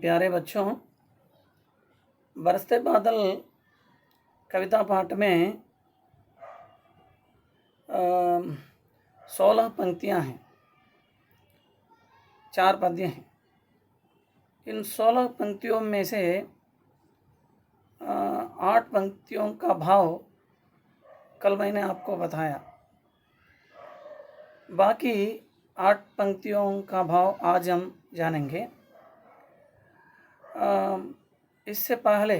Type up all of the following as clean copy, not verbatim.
प्यारे बच्चों, बरसते बादल कविता पाठ में 16 पंक्तियां हैं, 4 पद्य हैं। इन 16 पंक्तियों में से 8 पंक्तियों का भाव कल मैंने आपको बताया। बाकी 8 पंक्तियों का भाव आज हम जानेंगे। इससे पहले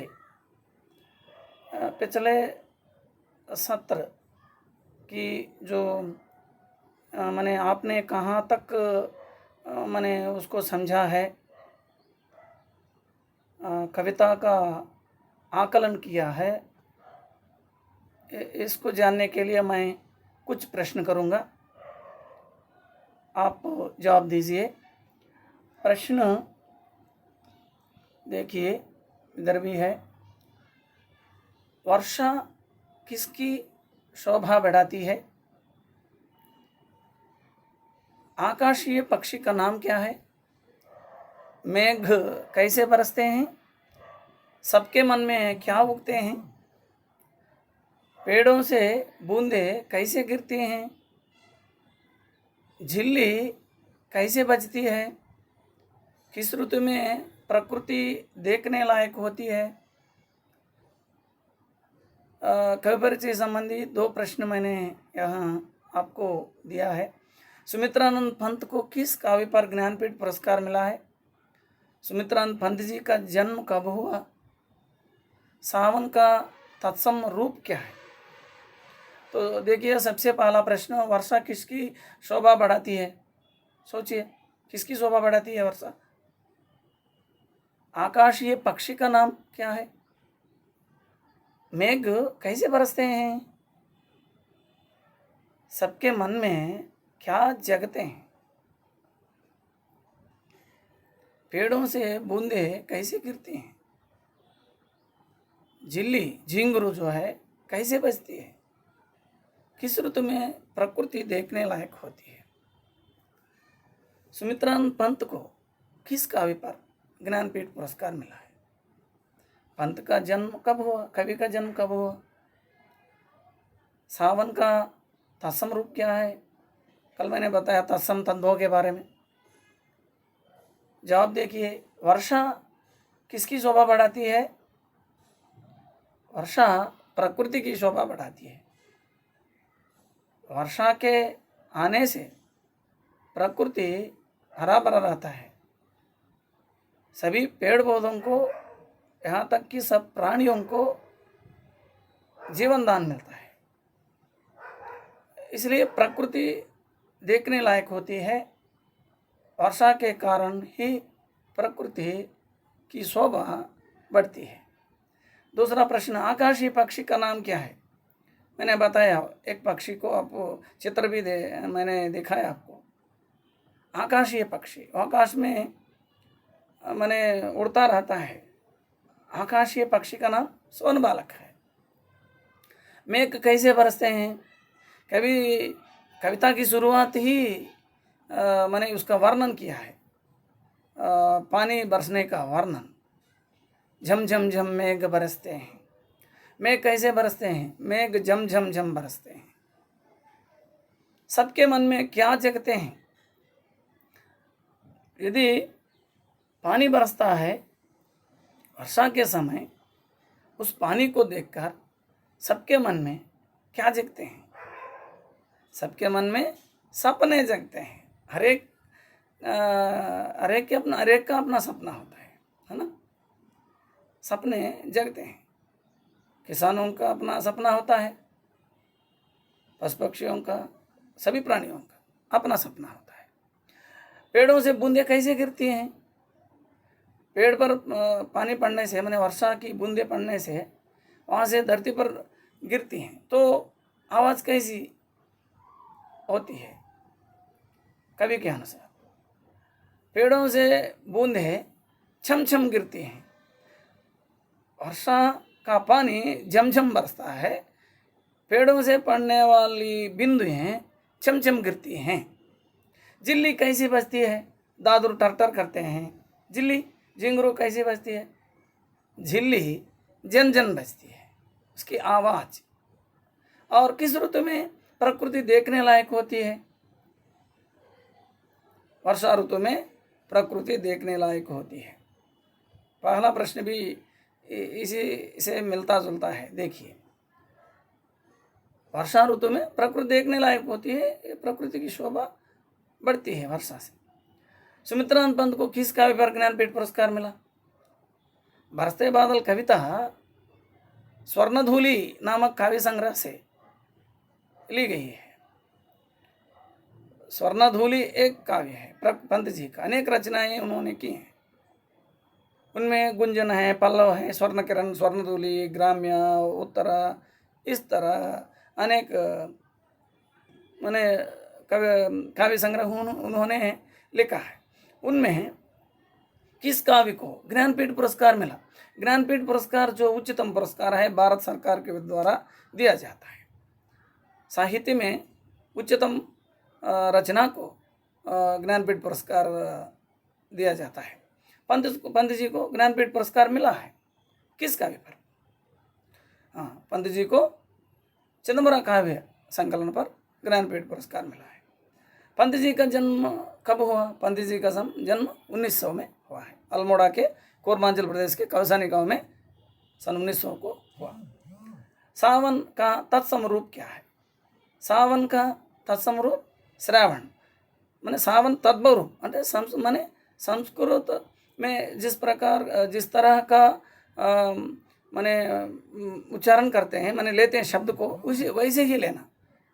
पिछले सत्र की जो मैंने आपने कहाँ तक मैंने उसको समझा है, कविता का आकलन किया है, इसको जानने के लिए मैं कुछ प्रश्न करूँगा, आप जवाब दीजिए। प्रश्न देखिए, इधर भी है। वर्षा किसकी शोभा बढ़ाती है? आकाशीय पक्षी का नाम क्या है? मेघ कैसे बरसते हैं? सबके मन में क्या उगते हैं? पेड़ों से बूंदें कैसे गिरती हैं? झिल्ली कैसे बजती है? किस ऋतु में प्रकृति देखने लायक होती है? कवि परिचय संबंधी 2 प्रश्न मैंने यहाँ आपको दिया है। सुमित्रानंद पंत को किस काव्य पर ज्ञानपीठ पुरस्कार मिला है? सुमित्रानंद पंत जी का जन्म कब हुआ? सावन का तत्सम रूप क्या है? तो देखिए, सबसे पहला प्रश्न, वर्षा किसकी शोभा बढ़ाती है? सोचिए, किसकी शोभा बढ़ाती है वर्षा? आकाशीय पक्षी का नाम क्या है? मेघ कैसे बरसते हैं? सबके मन में क्या जगते हैं? पेड़ों से बूंदें कैसे गिरती हैं? झिल्ली झिंगुर जो है कैसे बजती है? किस ऋतु में प्रकृति देखने लायक होती है? सुमित्रानंद पंत को किस काव्य पर ज्ञानपीठ पुरस्कार मिला है? पंत का जन्म कब हुआ? कवि का जन्म कब हुआ? सावन का तत्सम रूप क्या है? कल मैंने बताया तत्सम तद्भव के बारे में। जवाब देखिए, वर्षा किसकी शोभा बढ़ाती है? वर्षा प्रकृति की शोभा बढ़ाती है। वर्षा के आने से प्रकृति हरा भरा रहता है। सभी पेड़ पौधों को, यहाँ तक कि सब प्राणियों को जीवन दान मिलता है। इसलिए प्रकृति देखने लायक होती है। वर्षा के कारण ही प्रकृति की शोभा बढ़ती है। दूसरा प्रश्न, आकाशीय पक्षी का नाम क्या है? मैंने बताया, एक पक्षी को आपको चित्र भी मैंने दिखाया आपको। आकाशीय पक्षी आकाश में मैंने उड़ता रहता है। आकाशीय पक्षी का नाम सोनबालक है। मेघ कैसे बरसते हैं? कविता की शुरुआत ही मैंने उसका वर्णन किया है, पानी बरसने का वर्णन। झम झम झम मेघ बरसते हैं। मेघ कैसे बरसते हैं? मेघ झम झम झम बरसते हैं। सबके मन में क्या जगते हैं? यदि पानी बरसता है वर्षा के समय, उस पानी को देखकर सबके मन में क्या जगते हैं? सबके मन में सपने जगते हैं। हरेक का अपना सपना होता है ना? सपने जगते हैं। किसानों का अपना सपना होता है, पशु पक्षियों का, सभी प्राणियों का अपना सपना होता है। पेड़ों से बूंदें कैसे गिरती हैं? पेड़ पर पानी पड़ने से, मैंने वर्षा की बूंदें पड़ने से वहाँ से धरती पर गिरती हैं, तो आवाज़ कैसी होती है? कवि के अनुसार पेड़ों से बूंदें छम छम गिरती हैं। वर्षा का पानी झमझम बरसता है। पेड़ों से पड़ने वाली बिंदुएं छम छम गिरती हैं। झिल्ली कैसी बजती है? दादुर टरटर करते हैं। झिल्ली झिंगुरू कैसी बजती है? झिल्ली जन जन बजती है, उसकी आवाज। और किस ऋतु में प्रकृति देखने लायक होती है? वर्षा ऋतु में प्रकृति देखने लायक होती है। पहला प्रश्न भी इसी से मिलता जुलता है। देखिए, वर्षा ऋतु में प्रकृति देखने लायक होती है, प्रकृति की शोभा बढ़ती है वर्षा से। सुमित्रानंद पंत को किस काव्य पर ज्ञानपीठ पुरस्कार मिला? बरसते बादल कविता स्वर्णधूलि नामक काव्य संग्रह से ली गई है। स्वर्णधूलि एक काव्य है पंत जी का, अनेक रचनाएं उन्होंने की हैं। उनमें गुंजन है, पल्लव है, स्वर्ण किरण, स्वर्णधूलि, ग्राम्य, उत्तरा, इस तरह अनेक माने काव्य संग्रह उन्होंने लिखा है। उनमें किस काव्य को ज्ञानपीठ पुरस्कार मिला? ज्ञानपीठ पुरस्कार जो उच्चतम पुरस्कार है, भारत सरकार के द्वारा दिया जाता है। साहित्य में उच्चतम रचना को ज्ञानपीठ पुरस्कार दिया जाता है। पंत जी को ज्ञानपीठ पुरस्कार मिला है किस काव्य पर? हाँ, पंत जी को चिदंबरा काव्य संकलन पर ज्ञानपीठ पुरस्कार मिला है। पंत जी का जन्म कब हुआ? पंत जी का जन्म 1900 में हुआ है। अल्मोड़ा के पूर्वांचल प्रदेश के कौसानी गांव में सन 1900 को हुआ। सावन का तत्सम रूप क्या है? सावन का तत्सम रूप श्रावण, माने सावन तद्भव रूप, माने संस्कृत में जिस तरह का माने उच्चारण करते हैं, माने लेते हैं शब्द को, उसी वैसे ही लेना,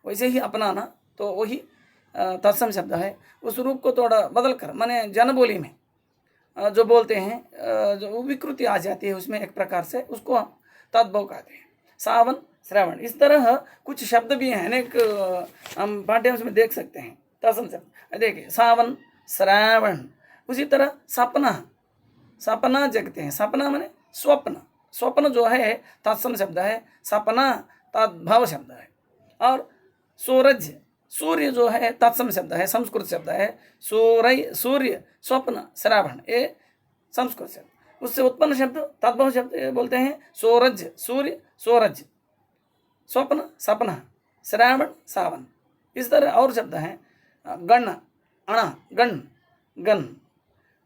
वैसे ही अपनाना, तो वही तत्सम शब्द है। उस रूप को थोड़ा बदल कर, माने जनबोली में जो बोलते हैं, जो विकृति आ जाती है उसमें एक प्रकार से, उसको तद्भव कहते हैं। सावन, श्रावण, इस तरह कुछ शब्द भी हैं, अनेक हम पाठ्यांश में देख सकते हैं तत्सम शब्द। देखिए, सावन, श्रावण। उसी तरह सपना, सपना जगते हैं। सपना माने स्वप्न, स्वप्न जो है तत्सम शब्द है, सपना तद्भव शब्द है। और सूरज, सूर्य जो है तत्सम शब्द है, संस्कृत शब्द है। सूर्य, स्वप्न, श्रावण, ये संस्कृत शब्द। उससे उत्पन्न शब्द तद्भव शब्द बोलते हैं सूरज, सूर्य, सूरज, स्वप्न, सपना, श्रावण, सावन। इस तरह और शब्द हैं। गण, अणा, गण, गण,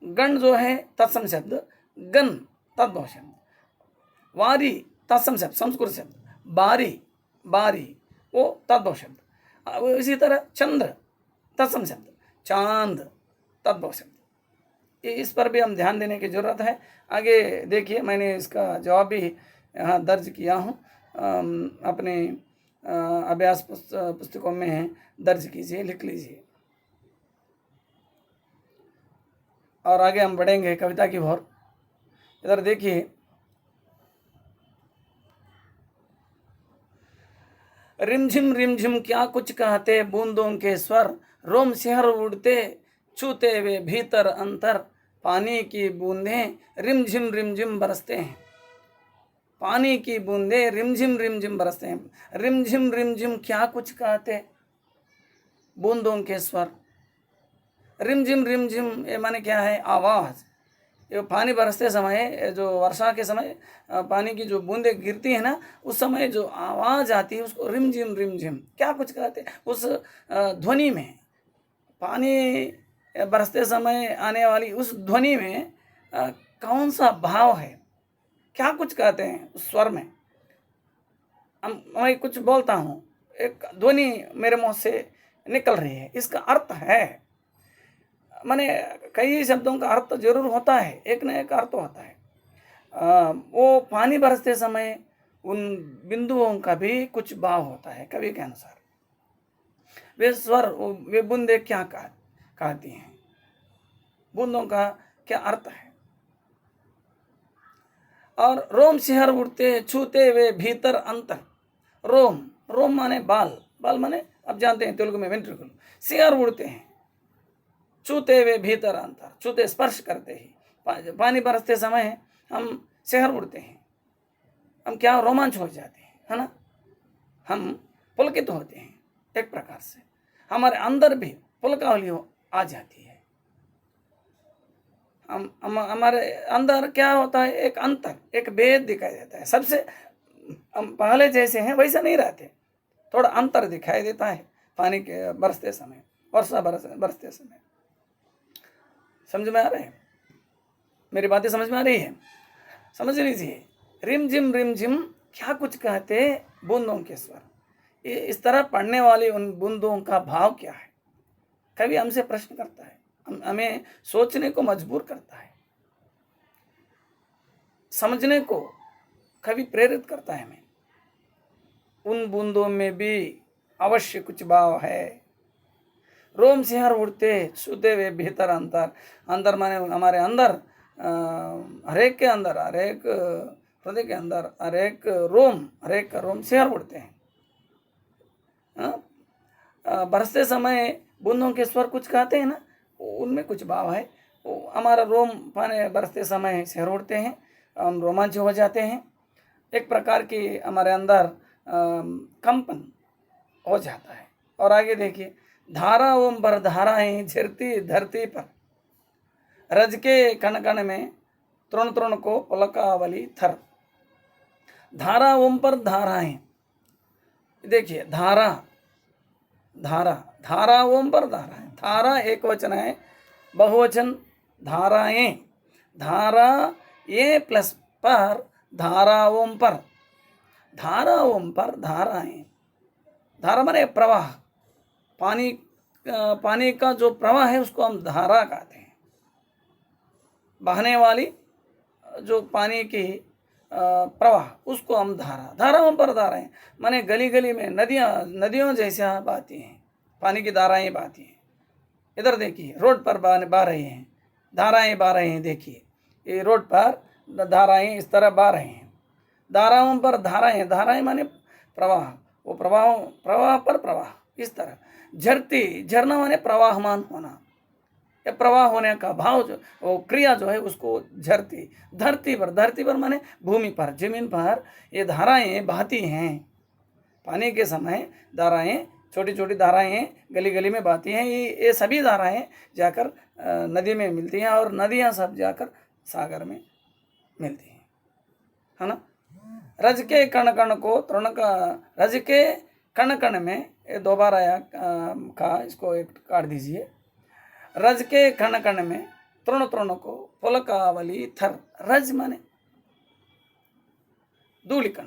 गण जो है तत्सम शब्द, गण तद्भव शब्द। वारी तत्सम शब्द, संस्कृत शब्द। बारी, बारी, वो तद्भव शब्द। इसी तरह चंद्र तत्सम शब्द, चांद तद्भव शब्द। इस पर भी हम ध्यान देने की जरूरत है। आगे देखिए, मैंने इसका जवाब भी यहाँ दर्ज किया हूँ, अपने अभ्यास पुस्तकों में दर्ज कीजिए, लिख लीजिए। और आगे हम बढ़ेंगे कविता की ओर। इधर देखिए, रिमझिम क्या कुछ कहते बूंदों के स्वर, रोम शहर उड़ते छूते वे भीतर अंतर, पानी की बूंदें रिमझिम बरसते हैं। पानी की बूंदें रिमझिम बरसते हैं। रिमझिम क्या कुछ कहते बूंदों के स्वर। रिमझिम ये माने क्या है? आवाज़। ये पानी बरसते समय, जो वर्षा के समय पानी की जो बूंदें गिरती है ना, उस समय जो आवाज़ आती है उसको रिमझिम क्या कुछ कहते हैं। उस ध्वनि में, पानी बरसते समय आने वाली उस ध्वनि में कौन सा भाव है, क्या कुछ कहते हैं उस स्वर में। मैं कुछ बोलता हूँ, एक ध्वनि मेरे मुँह से निकल रही है, इसका अर्थ है। माने कई शब्दों का अर्थ जरूर होता है, एक न एक अर्थ होता है। वो पानी बरसते समय उन बिंदुओं का भी कुछ भाव होता है कवि के अनुसार। वे स्वर, वे बूंदे क्या कहती हैं, बूंदों का क्या अर्थ है। और रोम शिहर उड़ते छूते वे भीतर अंतर। रोम माने बाल, बाल माने अब जानते हैं तेलुगु में वेंट्रिकल। शिहर उड़ते हैं, छूते वे भीतर अंतर, छूते स्पर्श करते ही। पानी बरसते समय हम शहर उड़ते हैं, हम क्या रोमांच हो जाते हैं, है ना, हम पुलकित होते हैं। एक प्रकार से हमारे अंदर भी पुलकावली आ जाती है। हम हमारे अंदर क्या होता है, एक अंतर, एक भेद दिखाई देता है। सबसे हम पहले जैसे हैं वैसे नहीं रहते, थोड़ा अंतर दिखाई देता है पानी के बरसते समय, वर्षा बरसते समय। समझ में आ रहा है? मेरी बातें समझ में आ रही है? समझ लीजिए, रिम झिम क्या कुछ कहते बूंदों के स्वर। इस तरह पढ़ने वाली उन बूंदों का भाव क्या है, कवि हमसे प्रश्न करता है, हमें सोचने को मजबूर करता है, समझने को कवि प्रेरित करता है हमें। उन बूंदों में भी अवश्य कुछ भाव है, रोम सिंहार उड़ते छूते हुए भीतर अंतर। अंदर माने हमारे अंदर, हरेक के अंदर, हरेक हृदय के अंदर, हरेक रोम सिंहार उड़ते हैं। बरसते समय बूंदों के स्वर कुछ कहते हैं ना, उनमें कुछ भाव है। हमारा रोम पाने बरसते समय सिर उड़ते हैं, हम रोमांच हो जाते हैं, एक प्रकार की हमारे अंदर कंपन हो जाता है। और आगे देखिए, धारा ओम पर धाराएं झरती धरती पर, रज के कण कण में तृण तृण को पुलकावली थर। धारा ओम पर धाराएं, देखिए धारा धारा, धारा ओम पर धाराएं, धारा एक वचन है, बहुवचन धाराएं, धारा ये प्लस पर धारा ओम पर, धारा ओम पर धाराएं। धारा माने प्रवाह, पानी का जो प्रवाह है उसको हम धारा कहते हैं। बहने वाली जो पानी की प्रवाह उसको हम धाराओं पर धाराएं, माने गली गली में नदियों जैसा बहती हैं, पानी की धाराएं बहती हैं। इधर देखिए, रोड पर बह रही हैं, धाराएं बह रही हैं। देखिए ये रोड पर धाराएं इस तरह बह रही हैं, धाराओं पर धाराएं माने प्रवाह, वो प्रवाह पर प्रवाह इस तरह। झरती, झरना माने प्रवाहमान होना, या प्रवाह होने का भाव, जो वो क्रिया जो है उसको झरती। धरती पर माने भूमि पर, जमीन पर ये धाराएं बहती हैं। पानी के समय धाराएं, छोटी छोटी धाराएं गली गली में बहती हैं। ये सभी धाराएं जाकर नदी में मिलती हैं, और नदियां सब जाकर सागर में मिलती हैं, है ना। रज के कण कण को तृण का, रज के कण कण में, ये दो बार आया का, इसको एक काट दीजिए। रज के कण कण में तृण तृण को पुलकावली थर। रज माने धूलि कण,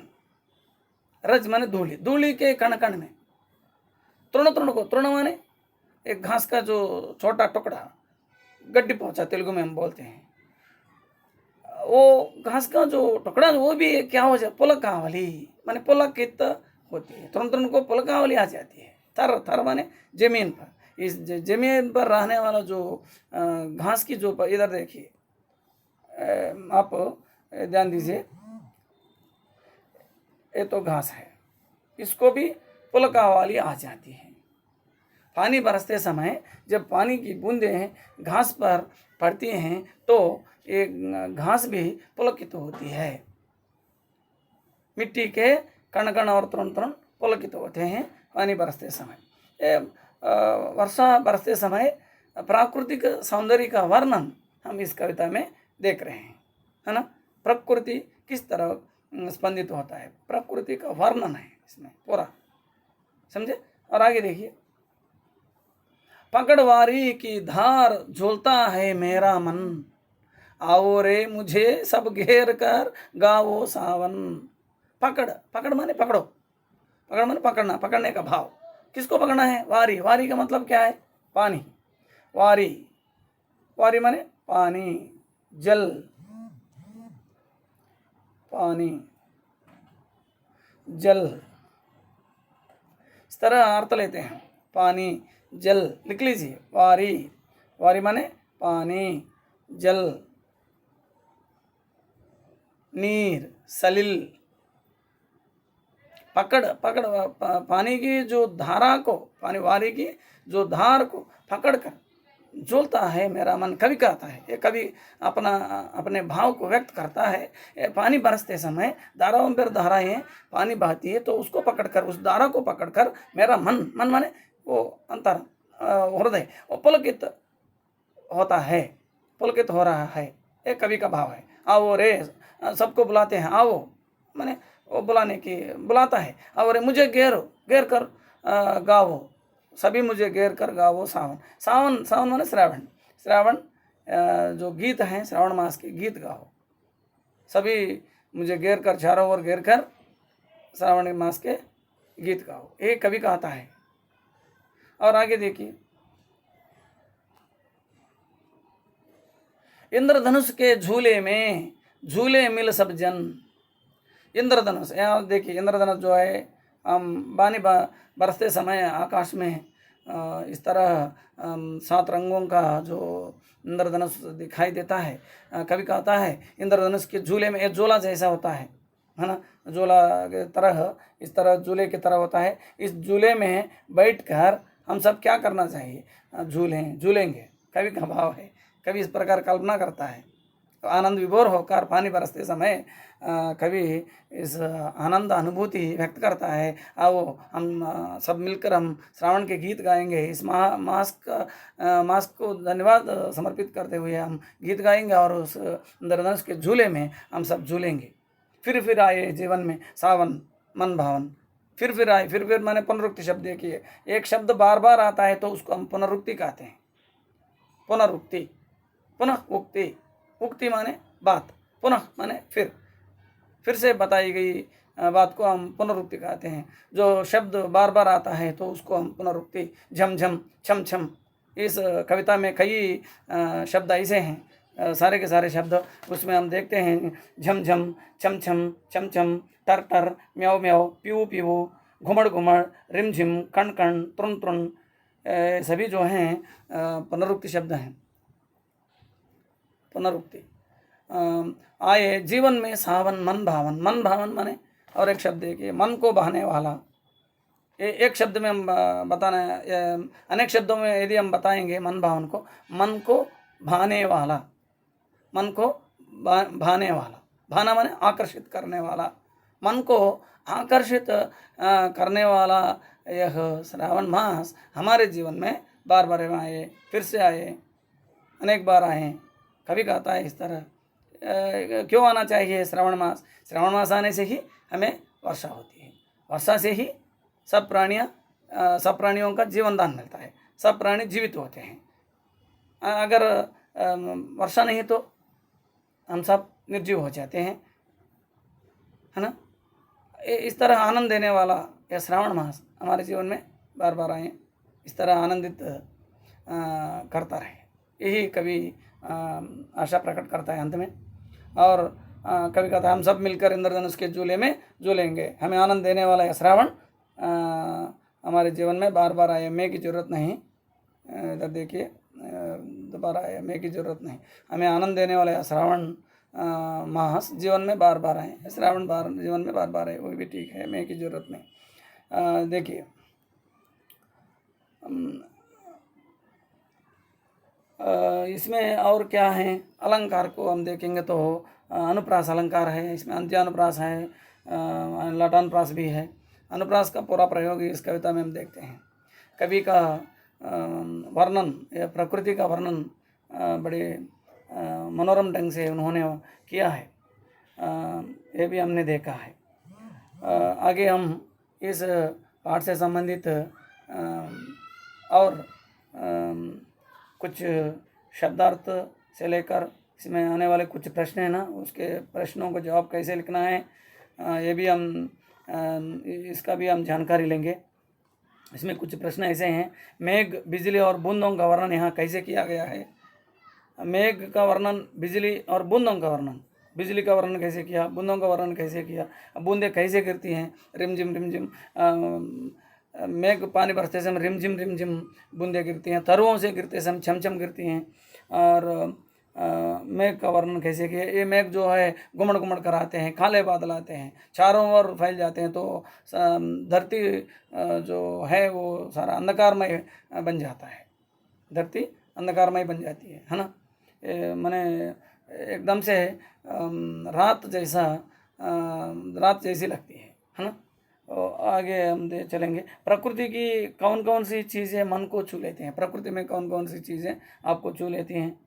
रज माने धूलि, धूलि के कण कण में तृण तृण को, तृण माने एक घास का जो छोटा टुकड़ा, गड्डी पहुंचा तेलुगु में हम बोलते हैं, वो घास का जो टुकड़ा वो भी क्या हो जाए, पुलकावली माने पुलकित होती है। तृण तृण को पुलकावली आ जाती है। थर, थर माने जमीन पर, इस जमीन पर रहने वाला जो घास की जो, इधर देखिए आप ध्यान दीजिए, ये तो घास है, इसको भी पुलकावली आ जाती है। पानी बरसते समय जब पानी की बूंदें घास पर पड़ती हैं तो ये घास भी पुलकित होती है। मिट्टी के कण कण और तृण तृण पुलकित होते हैं पानी बरसते समय। वर्षा बरसते समय प्राकृतिक सौंदर्य का वर्णन हम इस कविता में देख रहे हैं, है ना। प्रकृति किस तरह स्पंदित होता है, प्रकृति का वर्णन है इसमें पूरा, समझे। और आगे देखिए, पकड़वारी की धार झूलता है मेरा मन, आओ रे मुझे सब घेर कर गाओ सावन। पकड़ माने पकड़ो, पकड़ माने पकड़ना, पकड़ने का भाव। किसको पकड़ना है? वारी, वारी का मतलब क्या है? पानी। वारी माने पानी, जल, पानी, जल, इस तरह अर्थ लेते हैं। पानी, जल लिख लीजिए। वारी माने पानी, जल, नीर, सलिल। पकड़ पानी की जो धारा को, पानी वारी की जो धार को पकड़ कर झूलता है मेरा मन, कवि कहता है। ये कवि अपने भाव को व्यक्त करता है। पानी बरसते समय धाराओं पर धाराएं पानी बहती है, तो उसको पकड़कर, उस धारा को पकड़कर मेरा मन माने वो अंतर, हृदय वो पुलकित होता है। पुलकित हो रहा है, ये कवि का भाव है। आओ रे, सबको बुलाते हैं, आओ माने वो बुलाने की बुलाता है। आओ रे मुझे घेर कर गाओ, सभी मुझे घेर कर गाओ सावन। सावन सावन माने श्रावण, श्रावण जो गीत हैं, श्रावण मास के गीत गाओ, सभी मुझे घेर कर, चारों ओर घेर कर श्रावण मास के गीत गाओ, ये कवि कहता है। और आगे देखिए, इंद्रधनुष के झूले में झूले मिल सब जन। इंद्रधनुष, यहाँ देखिए इंद्रधनुष जो है, हम बानी बरसते समय आकाश में इस तरह 7 रंगों का जो इंद्रधनुष दिखाई देता है। कवि कहता है इंद्रधनुष के झूले में एक झोला जैसा होता है ना, झोला के तरह, इस तरह झूले की तरह होता है। इस झूले में बैठकर हम सब क्या करना चाहिए, झूलेंगे। कवि का भाव है, कवि इस प्रकार कल्पना करता है। तो आनंद विभोर होकर पानी बरसते समय कवि इस आनंद अनुभूति व्यक्त करता है। आओ हम सब मिलकर हम श्रावण के गीत गाएंगे। इस मास को धन्यवाद समर्पित करते हुए हम गीत गाएंगे और उस इंद्रधनुष के झूले में हम सब झूलेंगे। फिर आए जीवन में सावन मन भावन। फिर आए, फिर माने पुनरुक्ति शब्द। देखिए, एक शब्द बार बार आता है तो उसको हम पुनरुक्ति कहते हैं। पुनरुक्ति, पुनः उक्ति, उक्ति माने बात, पुनः माने फिर से बताई गई बात को हम पुनरुक्ति कहते हैं। जो शब्द बार बार आता है तो उसको हम पुनरुक्ति। झमझम, छम छम, इस कविता में कई शब्द ऐसे हैं, सारे के सारे शब्द उसमें हम देखते हैं। झमझम, छम छम, चमचम, टर टर, म्याओ म्याओ, पीऊ पीऊ, घुमड़ घुमड़, रिमझिम, कण कण, त्रुन त्रुन, सभी जो हैं पुनरुक्ति शब्द हैं। पुनरुक्ति। आए जीवन में सावन मन भावन। मन भावन माने, और एक शब्द देखिए, मन को बहाने वाला। एक शब्द में हम बताना, अनेक शब्दों में यदि हम बताएंगे मन भावन को, मन को भाने वाला, मन को भाने वाला, भाना माने आकर्षित करने वाला, मन को आकर्षित करने वाला यह श्रावण मास हमारे जीवन में बार बार आए, फिर से आए, अनेक बार आए। कभी कहता है इस तरह क्यों आना चाहिए श्रावण मास? श्रावण मास आने से ही हमें वर्षा होती है, वर्षा से ही सब प्राणियों का जीवन दान मिलता है, सब प्राणी जीवित होते हैं। अगर वर्षा नहीं तो हम सब निर्जीव हो जाते हैं, है ना। इस तरह आनंद देने वाला यह श्रावण मास हमारे जीवन में बार बार आए, इस तरह आनंदित करता रहे, यही कवि आशा प्रकट करता है अंत में। और कवि कहता है हम सब मिलकर इंद्रधनुष के झूले में झूलेंगे। हमें आनंद देने वाला यह श्रावण हमारे जीवन में बार बार आए, मैं की जरूरत नहीं। इधर देखिए, दोबारा आए, मैं की जरूरत नहीं। हमें आनंद देने वाला यह श्रावण मास जीवन में बार बार आए, श्रावण बार जीवन में बार बार आए, वो भी ठीक है, मैं की जरूरत नहीं। देखिए, इसमें और क्या है, अलंकार को हम देखेंगे तो अनुप्रास अलंकार है, इसमें अंत्यानुप्रास है, लटानुप्रास भी है। अनुप्रास का पूरा प्रयोग इस कविता में हम देखते हैं। कवि का वर्णन, या प्रकृति का वर्णन बड़े मनोरम ढंग से उन्होंने किया है, ये भी हमने देखा है। आगे हम इस पाठ से संबंधित और कुछ शब्दार्थ से लेकर इसमें आने वाले कुछ प्रश्न हैं ना, उसके प्रश्नों को जवाब कैसे लिखना है, ये भी हम इसका भी हम जानकारी लेंगे। इसमें कुछ प्रश्न ऐसे हैं, मेघ, बिजली और बूंदों का वर्णन यहाँ कैसे किया गया है। मेघ का वर्णन, बिजली और बूंदों का वर्णन, बिजली का वर्णन कैसे किया, बूंदों का वर्णन कैसे किया, बूंदें कैसे गिरती हैं, रिमझिम रिमझिम। मेघ पानी बरसते समय रिमझिम रिमझिम बूंदें गिरती हैं, तरुओं से गिरते समय छमछम गिरती हैं। और मेघ का वर्णन कैसे किया, ये मेघ जो है घुमड़ घुमड़ कर आते हैं, काले बादल आते हैं, चारों ओर फैल जाते हैं, तो धरती जो है वो सारा अंधकारमय बन जाता है, धरती अंधकारमय बन जाती है ना। माने एकदम से रात जैसी लगती है ना। तो आगे हम चलेंगे, प्रकृति की कौन कौन सी चीज़ें मन को छू लेती हैं, प्रकृति में कौन कौन सी चीज़ें आपको छू लेती हैं।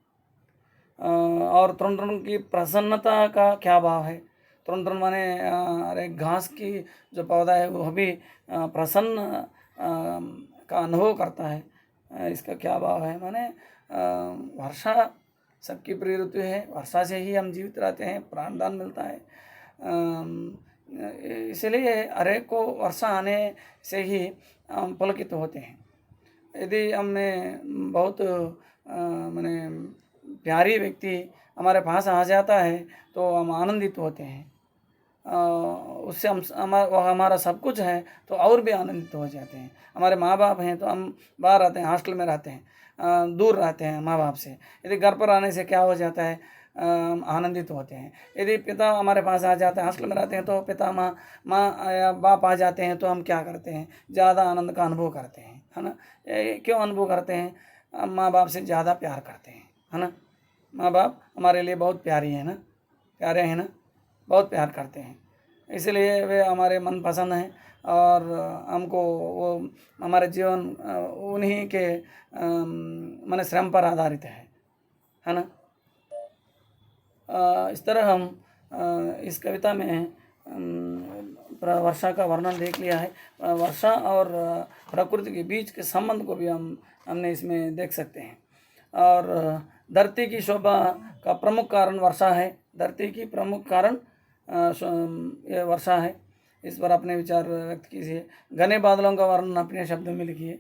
और तृण तृण की प्रसन्नता का क्या भाव है? तृण तृण माने अरे घास की जो पौधा है वह भी प्रसन्न का अनुभव करता है। इसका क्या भाव है? माने वर्षा सबकी प्रिय ऋतु है, वर्षा से ही हम जीवित रहते हैं, प्राणदान मिलता है। इसलिए हरेक को वर्षा आने से ही हम पुलकित होते हैं। यदि हमें बहुत माने प्यारी व्यक्ति हमारे पास आ जाता है तो हम आनंदित होते हैं। उससे वह हमारा सब कुछ है तो और भी आनंदित हो जाते हैं। हमारे माँ बाप हैं तो हम बाहर रहते हैं, हॉस्टल में रहते हैं, दूर रहते हैं माँ बाप से। यदि घर पर आने से क्या हो जाता है? आनंदित होते हैं। यदि पिता हमारे पास आ जाते हैं, हॉस्टल में रहते हैं, तो पिता माँ या बाप आ जाते हैं तो हम क्या करते हैं? ज़्यादा आनंद का अनुभव करते हैं, है ना? क्यों अनुभव करते हैं? माँ बाप से ज़्यादा प्यार करते हैं, है ना? माँ बाप हमारे लिए बहुत प्यारी है ना, प्यारे हैं ना, बहुत प्यार करते हैं, इसलिए वे हमारे मन पसंद हैं। और हमको वो हमारे जीवन उन्हीं के माने श्रम पर आधारित है ना? इस तरह हम इस कविता में वर्षा का वर्णन देख लिया है। वर्षा और प्रकृति के बीच के संबंध को भी हमने इसमें देख सकते हैं। और धरती की शोभा का प्रमुख कारण वर्षा है। धरती की प्रमुख कारण ये वर्षा है। इस पर अपने विचार व्यक्त कीजिए। घने बादलों का वर्णन अपने शब्दों में लिखिए।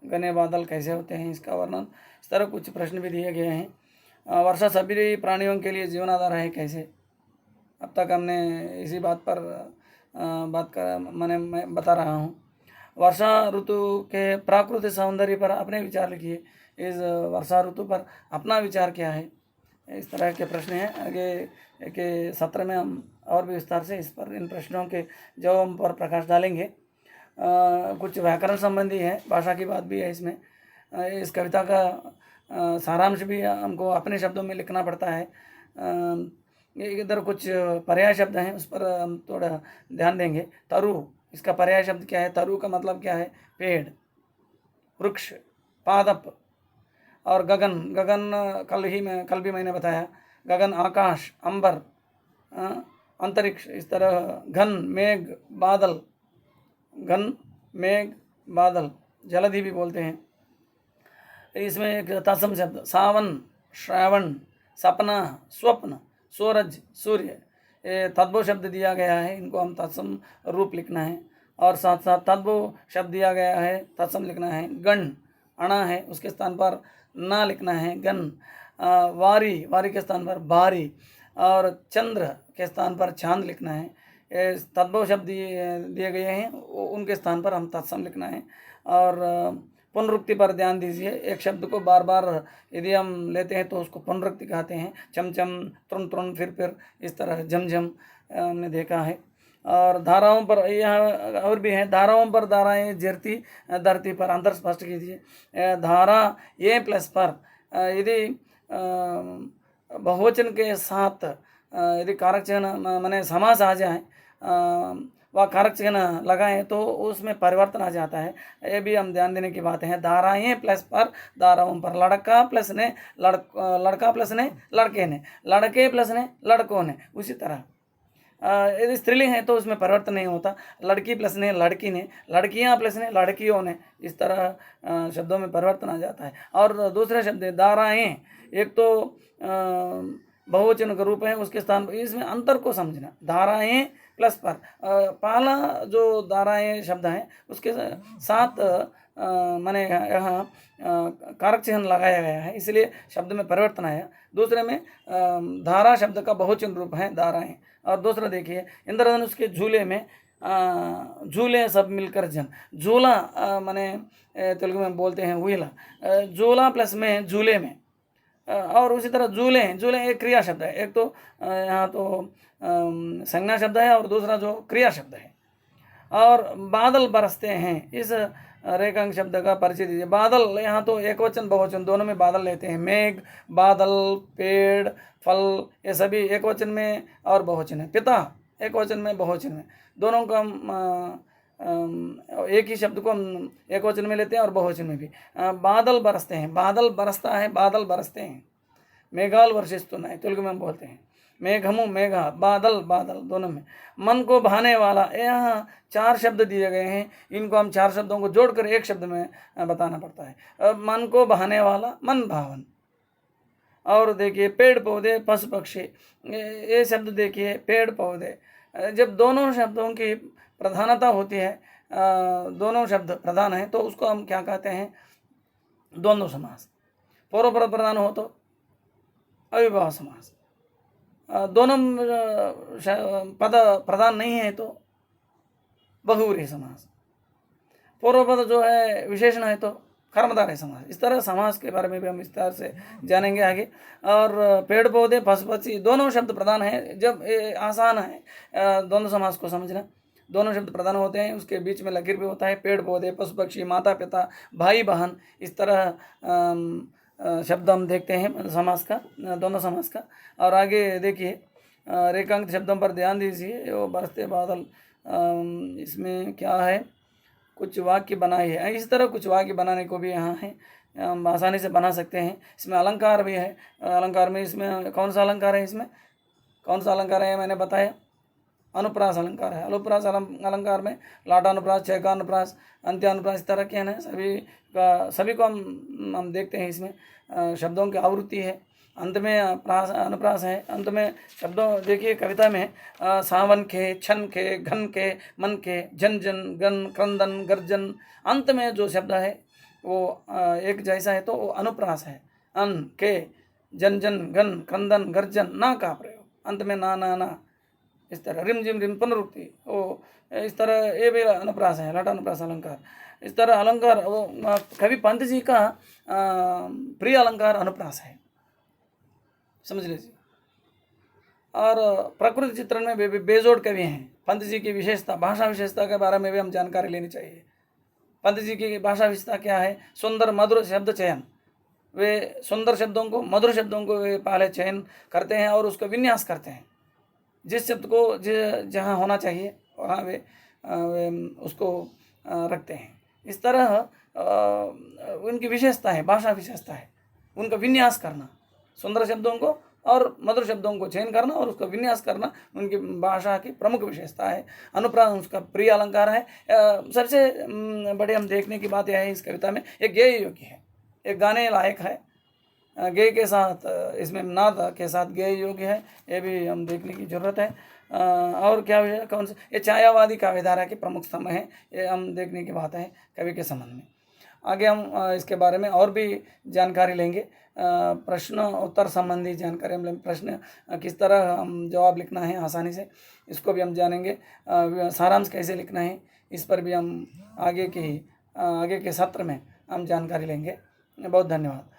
घने बादल कैसे होते हैं, इसका वर्णन। इस तरह कुछ प्रश्न भी दिए गए हैं। वर्षा सभी प्राणियों के लिए जीवनाधार है कैसे? अब तक हमने इसी बात पर मैं बता रहा हूँ। वर्षा ऋतु के प्राकृतिक सौंदर्य पर अपने विचार लिखिए। इस वर्षा ऋतु पर अपना विचार क्या है? इस तरह के प्रश्न हैं। आगे के सत्र में हम और भी विस्तार से इस पर इन प्रश्नों के जवाब पर प्रकाश डालेंगे। कुछ व्याकरण संबंधी है, भाषा की बात भी है इसमें। इस कविता का सारांश भी हमको अपने शब्दों में लिखना पड़ता है। इधर कुछ पर्याय शब्द हैं, उस पर हम थोड़ा ध्यान देंगे। तरु, इसका पर्याय शब्द क्या है? तरु का मतलब क्या है? पेड़, वृक्ष, पादप। और गगन, गगन कल भी मैंने बताया। गगन आकाश, अंबर, अंतरिक्ष। इस तरह घन, मेघ, बादल। घन, मेघ, बादल, जलधि भी बोलते हैं। इसमें एक तत्सम शब्द सावन, श्रावण, सपना, स्वप्न, सूरज, सूर्य, ये तद्भव शब्द दिया गया है। इनको हम तत्सम रूप लिखना है। और साथ साथ तद्भव शब्द दिया गया है, तत्सम लिखना है। गण, अणा है, उसके स्थान पर ना लिखना है, गण। वारी, वारी के स्थान पर भारी। और चंद्र के स्थान पर चांद लिखना है। ये तद्भव शब्द दिए गए हैं, उनके स्थान पर हम तत्सम लिखना है। और पुनरुक्ति पर ध्यान दीजिए। एक शब्द को बार बार यदि हम लेते हैं तो उसको पुनरुक्ति कहते हैं। चमचम, तृण तृण, फिर इस तरह झमझम हमने देखा है। और धाराओं पर यह और भी है। धाराओं पर धाराएं गिरती धरती पर, अंतर स्पष्ट कीजिए। धारा ये प्लस पर यदि बहुवचन के साथ यदि कारक चिन्ह माने समास आ जाए, वह कारक चिन्ह लगाएं तो उसमें परिवर्तन आ जाता है। ये भी हम ध्यान देने की बात है। धाराएं प्लस पर, धाराओं पर। लड़का प्लस ने, लड़का प्लस ने, लड़के ने, लड़के प्लस ने, लड़कों ने। उसी तरह यदि स्त्रीलिंग है तो उसमें परिवर्तन नहीं होता। लड़की प्लस ने, लड़की ने, लड़कियां प्लस ने, लड़कियों ने। इस तरह शब्दों में परिवर्तन आ जाता है। और दूसरे शब्द धाराएं, एक तो बहुवचन का रूप है, उसके स्थान पर इसमें अंतर को समझना। धाराएं प्लस पर, पहला जो धाराएं शब्द है उसके साथ माने यहाँ कारक चिन्ह लगाया गया है, इसलिए शब्द में परिवर्तन आया। दूसरे में धारा शब्द का बहुवचन रूप है धाराएं। और दूसरा देखिए, इंद्रधनुष के झूले में झूले सब मिलकर जन। झूला माने तेलुगु में बोलते हैं व्हीला। झूला प्लस में झूले में। और उसी तरह झूले, झूले एक क्रिया शब्द है। एक तो यहाँ तो संज्ञा शब्द है और दूसरा जो क्रिया शब्द है। और बादल बरसते हैं, इस रेखांक शब्द का परिचय दीजिए। बादल, यहाँ तो एक वचन बहुवचन दोनों में बादल लेते हैं। मेघ, बादल, पेड़, फल, ये सभी एक वचन में और बहुवचन है। पिता एक वचन में, बहुवचन में, दोनों का एक ही शब्द को हम एक वचन में लेते हैं और बहुवचन में भी। बादल बरसते हैं, बादल बरसता है, बादल बरसते हैं। मेघाल वर्षिस्तुनाय तेलुगु में हम बोलते हैं। मेघमु मेघा, बादल बादल, दोनों में। मन को भाने वाला, यहाँ 4 शब्द दिए गए हैं, इनको हम 4 शब्दों को जोड़कर एक शब्द में बताना पड़ता है। अब मन को भाने वाला, मन भावन। और देखिए पेड़ पौधे पशु पक्षी, ये शब्द देखिए पेड़ पौधे, जब दोनों शब्दों की प्रधानता होती है, दोनों शब्द प्रधान है, तो उसको हम क्या कहते हैं? द्वंद्व समास। पूर्व पद प्रधान हो तो अविभाव समास, दोनों पद प्रधान नहीं है तो बहुव्रीहि समास, पूर्व पद जो है विशेषण है तो कर्मधारय समास। इस तरह समास के बारे में भी हम विस्तार से जानेंगे आगे। और पेड़ पौधे पशु पक्षी दोनों शब्द प्रधान है। जब ये आसान है द्वंद्व समास को समझना, दोनों शब्द प्रधान होते हैं, उसके बीच में लकीर भी होता है। पेड़ पौधे पशु पक्षी माता पिता भाई बहन, इस तरह शब्द हम देखते हैं समास का, दोनों समास का। और आगे देखिए रेखांकित शब्दों पर ध्यान दीजिए। वो बरसते बादल, इसमें क्या है? कुछ वाक्य बनाए हैं। इस तरह कुछ वाक्य बनाने को भी यहाँ है, हम आसानी से बना सकते हैं। इसमें अलंकार भी है। अलंकार में इसमें कौन सा अलंकार है? इसमें कौन सा अलंकार है मैंने बताया? अनुप्रास अलंकार है। अनुप्रास अलंकार में लाटानुप्रास, चैकानुप्रास, अंत्यानुप्रास, इस तरह के हैं सभी को हम देखते हैं। इसमें शब्दों की आवृत्ति है। अंत में अनुप्रास है। अंत में शब्दों देखिए कविता में सावन के, छन के, घन के, मन के, जन जन, गन, क्रंदन, गर्जन, अंत में जो शब्द है वो एक जैसा है तो वो अनुप्रास है। अन के, जन जन, गन, क्रंदन, गर्जन, ना का प्रयोग, अंत में ना ना ना, इस तरह रिम जिम रिम पुनरुक्ति, वो इस तरह ये भी अनुप्रास है, लाटानुप्रास अलंकार। इस तरह अलंकार वो कवि पंत जी का प्रिय अलंकार अनुप्रास है, समझ लीजिए। और प्रकृति चित्रण में भी बेजोड़ कवि हैं। पंत जी की विशेषता, भाषा विशेषता के बारे में भी हम जानकारी लेनी चाहिए। पंत जी की भाषा विशेषता क्या है? सुंदर मधुर शब्द चयन। वे सुंदर शब्दों को, मधुर शब्दों को वे पहले चयन करते हैं और उसको विन्यास करते हैं। जिस शब्द को जहाँ होना चाहिए वहाँ वे उसको रखते हैं। इस तरह उनकी विशेषता है, भाषा विशेषता है, उनका विन्यास करना, सुंदर शब्दों को और मधुर शब्दों को चयन करना और उसका विन्यास करना उनकी भाषा की प्रमुख विशेषता है। अनुप्रास उसका प्रिय अलंकार है। सबसे बड़े हम देखने की बात यह है इस कविता में, एक गेय योग्य है, एक गाने लायक है, गेय के साथ, इसमें नाद के साथ गेय योग्य है, ये भी हम देखने की जरूरत है। और क्या विषय, कौन सा? ये छायावादी काव्यधारा के प्रमुख स्तंभ हैं, ये हम देखने की बात है कवि के संबंध में। आगे हम इसके बारे में और भी जानकारी लेंगे। प्रश्न उत्तर संबंधी जानकारी हम प्रश्न किस तरह हम जवाब लिखना है आसानी से, इसको भी हम जानेंगे। सारांश कैसे लिखना है, इस पर भी हम आगे के सत्र में हम जानकारी लेंगे। बहुत धन्यवाद।